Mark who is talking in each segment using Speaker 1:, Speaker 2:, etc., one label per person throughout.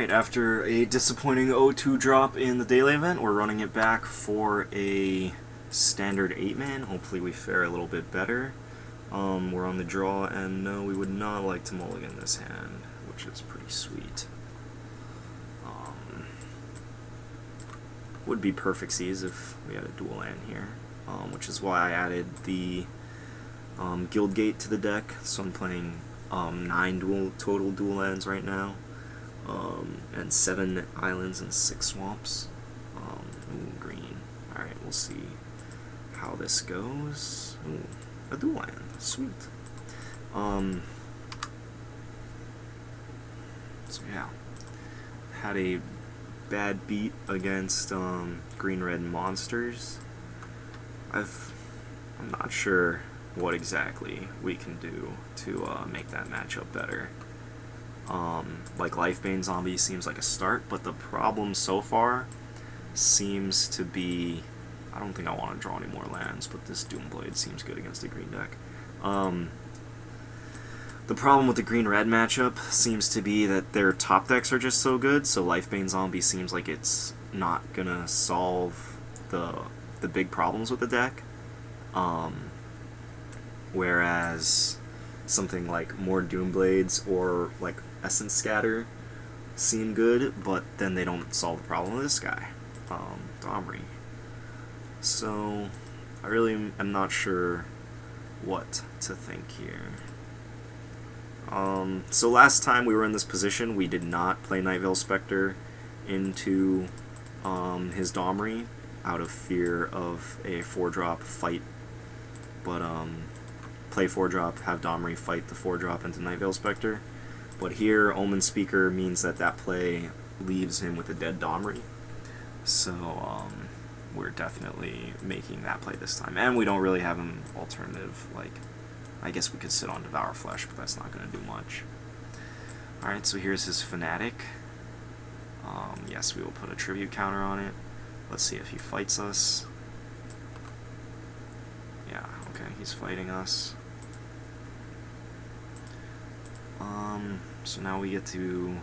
Speaker 1: Alright, after a disappointing 0-2 drop in the daily event, we're running it back for a standard 8-man. Hopefully we fare a little bit better. We're on the draw, and no, we would not like to mulligan this hand, which is pretty sweet. Would be perfect seas if we had a dual land here, which is why I added the Guild Gate to the deck. So I'm playing 9 total dual lands right now. And 7 islands and 6 swamps. Ooh, green. Alright, we'll see how this goes. Ooh, a dual land. Sweet. So yeah. Had a bad beat against green-red monsters. I'm not sure what exactly we can do to make that matchup better. Like Lifebane Zombie seems like a start, but the problem so far seems to be... I don't think I want to draw any more lands, but this Doomblade seems good against a green deck. The problem with the green-red matchup seems to be that their top decks are just so good, so Lifebane Zombie seems like it's not gonna solve the big problems with the deck. Whereas something like more Doomblades or like Essence Scatter seem good, but then they don't solve the problem with this guy, Domri. So I really am not sure what to think here. So last time we were in this position, we did not play Nightveil Spectre into his Domri out of fear of a 4-drop fight, but play 4-drop, have Domri fight the 4-drop into Nightveil Spectre. But here, Omen Speaker means that that play leaves him with a dead Domri. So we're definitely making that play this time. And we don't really have an alternative. Like, I guess we could sit on Devour Flesh, but that's not going to do much. Alright, so here's his Fanatic. Yes, we will put a tribute counter on it. Let's see if he fights us. Yeah, okay, he's fighting us. So now we get to...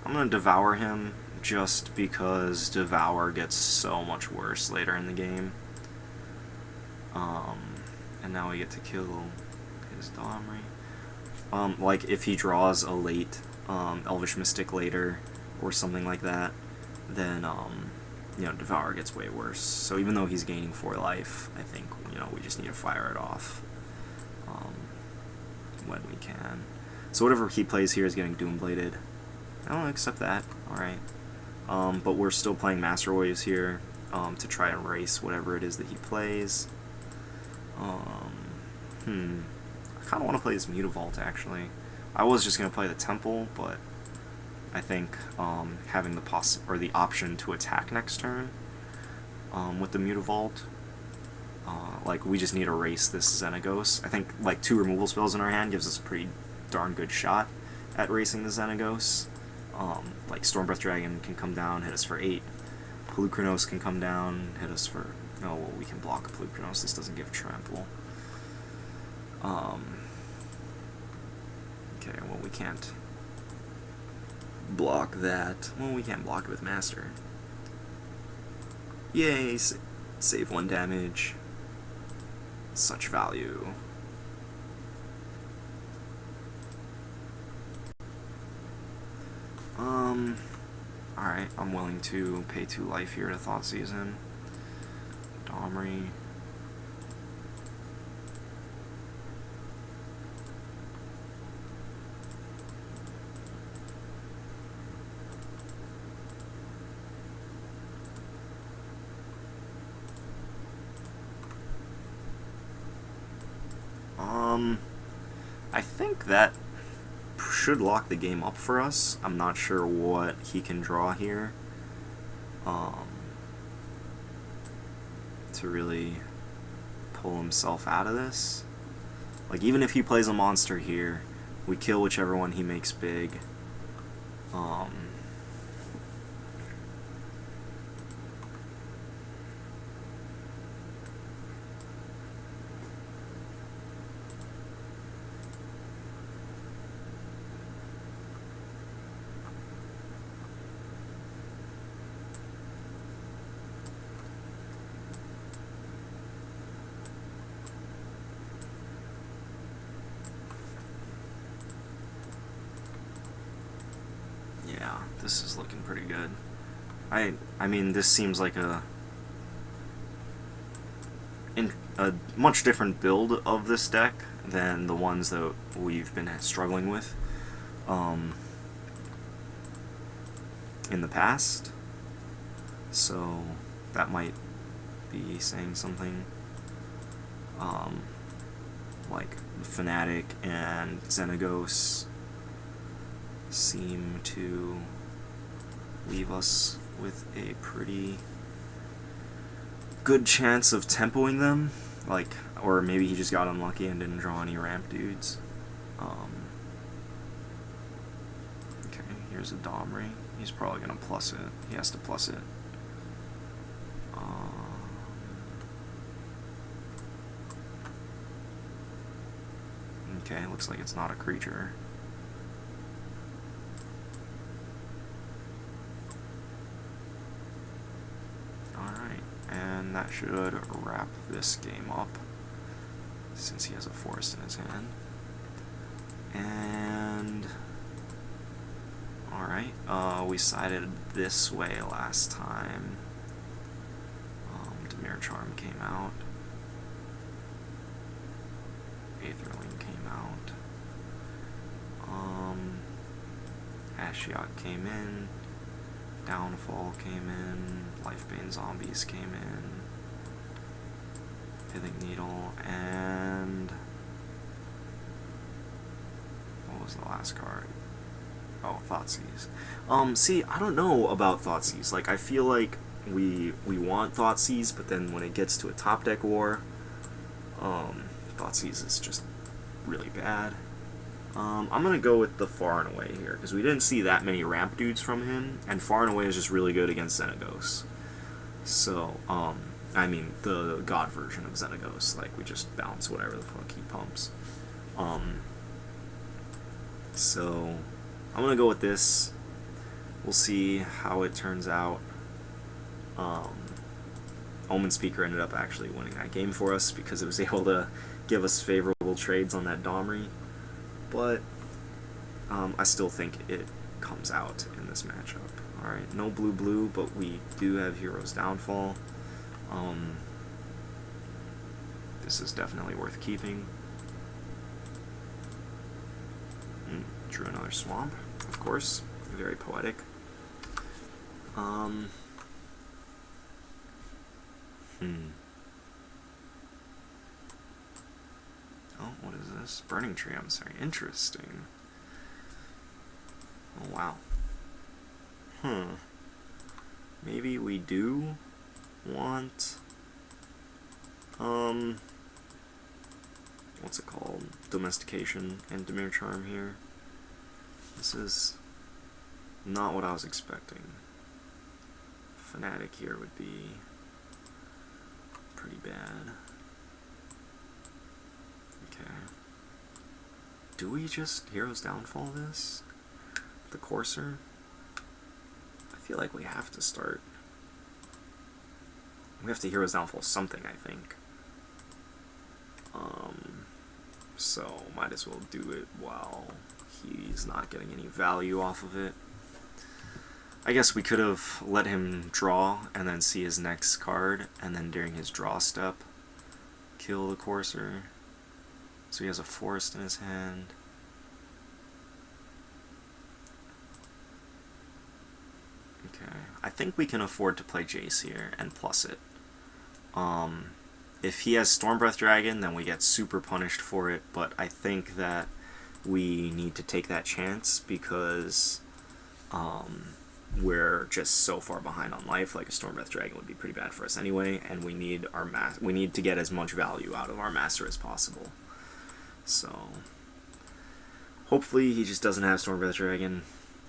Speaker 1: I'm going to Devour him just because Devour gets so much worse later in the game. And now we get to kill his Domri. Like, if he draws a late Elvish Mystic later, or something like that, then, you know, Devour gets way worse. So even though he's gaining 4 life, I think, you know, we just need to fire it off when we can. So whatever he plays here is getting Doombladed. I'll accept that, alright. But we're still playing Master Waves here to try and erase whatever it is that he plays. I kind of want to play this Mutavault, actually. I was just going to play the Temple, but I think having the option to attack next turn with the Mutavault, like, we just need to erase this Xenagos. I think like 2 removal spells in our hand gives us a pretty darn good shot at erasing the Xenagos. Like Stormbreath Dragon can come down, hit us for 8. Pelucranos can come down, hit us for... Oh, well, we can block Pelucranos. This doesn't give Trample. Okay, well, we can't block that. Well, we can't block it with Master. Yay! Save 1 damage. Such value. Alright, I'm willing to pay 2 life here to Thought Season. Domri. I think that should lock the game up for us. I'm not sure what he can draw here to really pull himself out of this. Like, even if he plays a monster here, we kill whichever one he makes big. Yeah, this is looking pretty good. I mean, this seems like a much different build of this deck than the ones that we've been struggling with in the past. So that might be saying something. Like Fnatic and Xenagos seem to leave us with a pretty good chance of tempoing them, like, or maybe he just got unlucky and didn't draw any ramp dudes. Okay, here's a Domri. He's probably gonna plus it. He has to plus it. Okay, looks like it's not a creature. And that should wrap this game up, since he has a forest in his hand. And alright, we sided this way last time. Dimir Charm came out. Aetherling came out. Ashiok came in. Downfall came in, Lifebane Zombies came in, Pithing Needle, and what was the last card? Oh, Thoughtseize. See, I don't know about Thoughtseize. Like, I feel like we want Thoughtseize, but then when it gets to a top deck war, Thoughtseize is just really bad. I'm going to go with the Far and Away here, because we didn't see that many ramp dudes from him, and Far and Away is just really good against Xenagos. So, I mean, the God version of Xenagos, like, we just bounce whatever the fuck he pumps. So, I'm going to go with this. We'll see how it turns out. Omen Speaker ended up actually winning that game for us, because it was able to give us favorable trades on that Domri. But I still think it comes out in this matchup. Alright, no blue, but we do have Hero's Downfall. This is definitely worth keeping. Drew another Swamp, of course. Very poetic. Oh, what is this? Burning Tree, I'm sorry. Interesting. Oh, wow. Maybe we do want, what's it called? Domestication and Dimir Charm here. This is not what I was expecting. Fnatic here would be pretty bad. Okay. Do we just Hero's Downfall this? The Courser? I feel like we have to start. We have to Hero's Downfall something, I think. So might as well do it while he's not getting any value off of it. I guess we could have let him draw and then see his next card, and then during his draw step, kill the Courser. So he has a forest in his hand. Okay, I think we can afford to play Jace here and plus it. If he has Stormbreath Dragon, then we get super punished for it, but I think that we need to take that chance because we're just so far behind on life. Like a Stormbreath Dragon would be pretty bad for us anyway, and we need our we need to get as much value out of our master as possible. So hopefully he just doesn't have Stormbreath Dragon.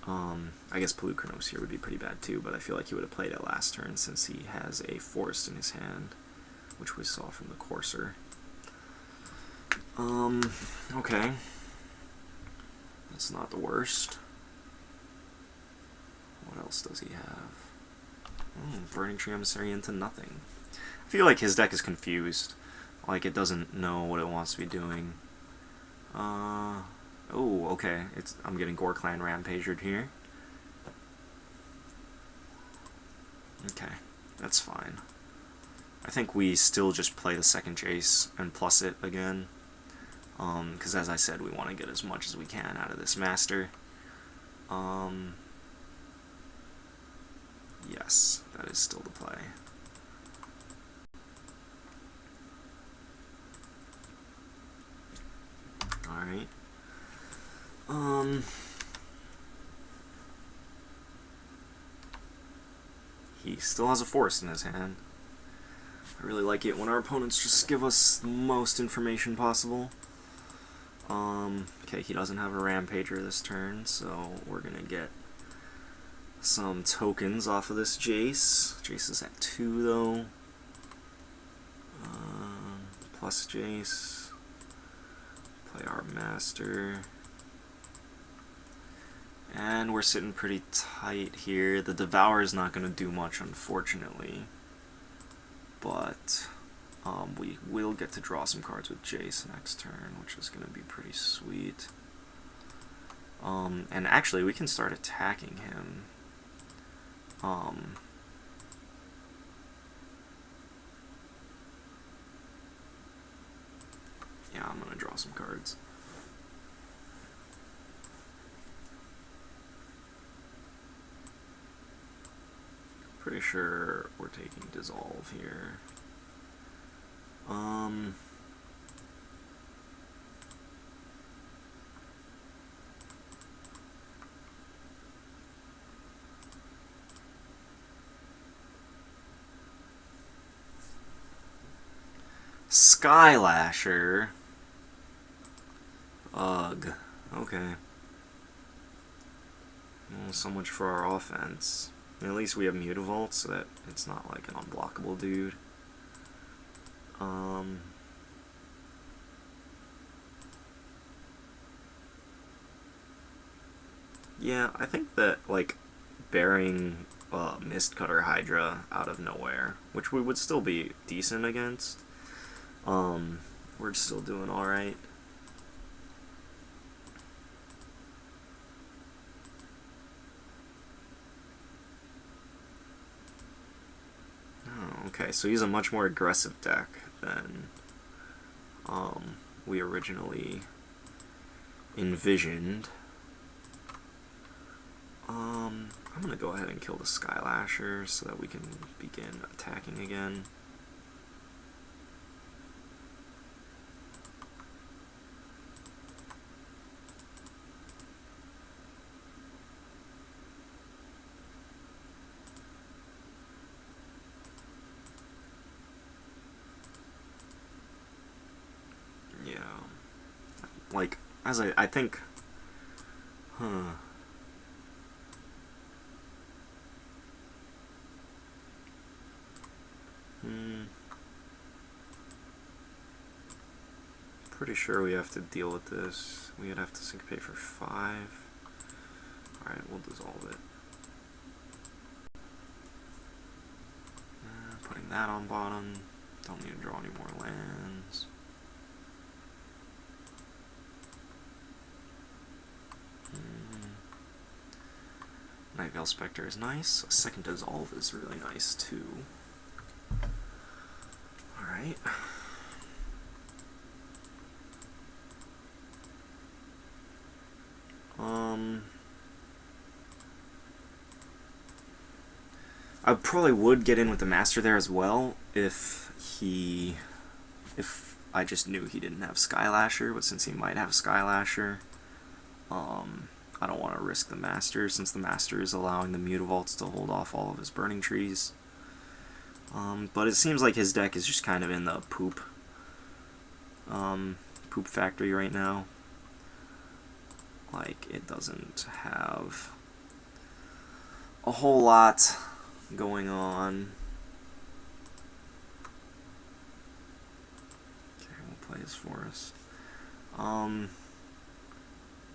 Speaker 1: I guess Polukranos here would be pretty bad too, but I feel like he would have played it last turn since he has a forest in his hand, which we saw from the Courser. Okay. That's not the worst. What else does he have? Burning Tree Emissary into nothing. I feel like his deck is confused. Like, it doesn't know what it wants to be doing. Oh, okay. I'm getting Gore Clan Rampagered here. Okay, that's fine. I think we still just play the second Jace and plus it again. Because as I said, we want to get as much as we can out of this master. Yes, that is still the play. Alright. He still has a forest in his hand. I really like it when our opponents just give us the most information possible. Okay, he doesn't have a Rampager this turn, so we're gonna get some tokens off of this Jace. Jace is at 2 though. Plus Jace. Play our master. And we're sitting pretty tight here. The Devour is not going to do much, unfortunately. But we will get to draw some cards with Jace next turn, which is going to be pretty sweet. And actually, we can start attacking him. Yeah, I'm going to draw some cards. Pretty sure we're taking Dissolve here. Skylasher. Ugh. Okay. Well, so much for our offense. At least we have Mutavault, so that it's not like an unblockable dude. Yeah, I think that, like, burying Mistcutter Hydra out of nowhere, which we would still be decent against, we're still doing alright. Okay, so he's a much more aggressive deck than we originally envisioned. I'm gonna go ahead and kill the Skylasher so that we can begin attacking again. Yeah, like, as I think, pretty sure we have to deal with this. We'd have to syncopate for 5. Alright, we'll dissolve it. Putting that on bottom. Don't need to draw any more lands. Night Veil Spectre is nice. A second dissolve is really nice too. Alright. I probably would get in with the Master there as well if I just knew he didn't have Skylasher, but since he might have Skylasher, I don't want to risk the Master, since the Master is allowing the Mutavaults to hold off all of his Burning Trees. But it seems like his deck is just kind of in the poop factory right now. Like, it doesn't have a whole lot going on. Okay, we'll play his Forest.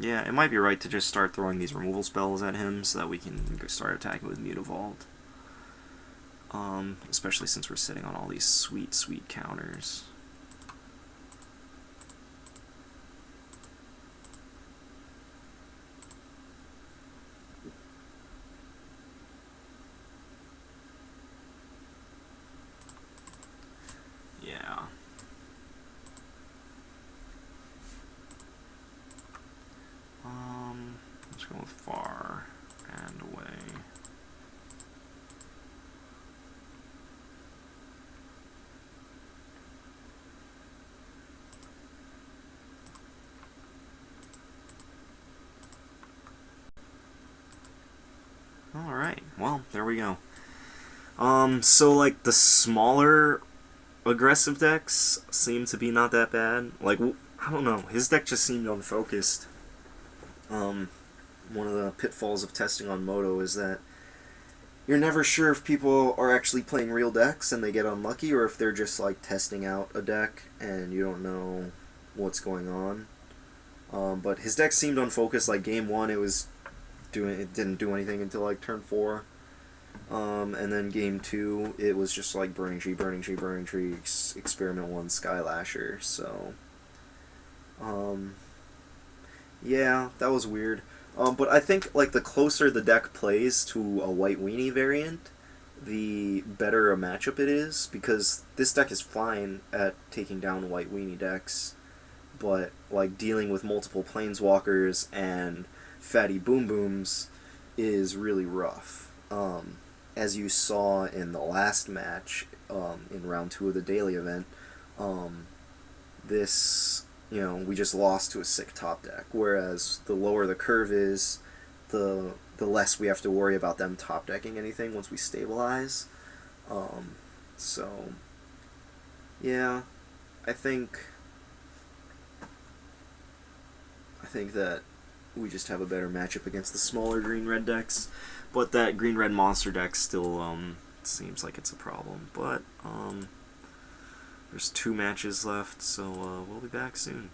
Speaker 1: Yeah, it might be right to just start throwing these removal spells at him so that we can start attacking with Mutavault. Especially since we're sitting on all these sweet, sweet counters. go with far and away. Alright, well, there we go. So like the smaller aggressive decks seem to be not that bad. Like, I don't know, his deck just seemed unfocused. One of the pitfalls of testing on Moto is that you're never sure if people are actually playing real decks and they get unlucky, or if they're just like testing out a deck and you don't know what's going on. But his deck seemed unfocused. Like game 1, it didn't do anything until like turn 4. And then game 2, it was just like Burning Tree, Burning Tree, Burning Tree, Experiment 1, Skylasher. So, yeah, that was weird. But I think like the closer the deck plays to a White Weenie variant, the better a matchup it is, because this deck is fine at taking down White Weenie decks, but like dealing with multiple Planeswalkers and Fatty Boom Booms is really rough. As you saw in the last match, in round 2 of the daily event, we just lost to a sick top deck, whereas the lower the curve is, the less we have to worry about them top decking anything once we stabilize. So, yeah, I think that we just have a better matchup against the smaller green-red decks, but that green-red monster deck still seems like it's a problem. But there's 2 matches left, so we'll be back soon.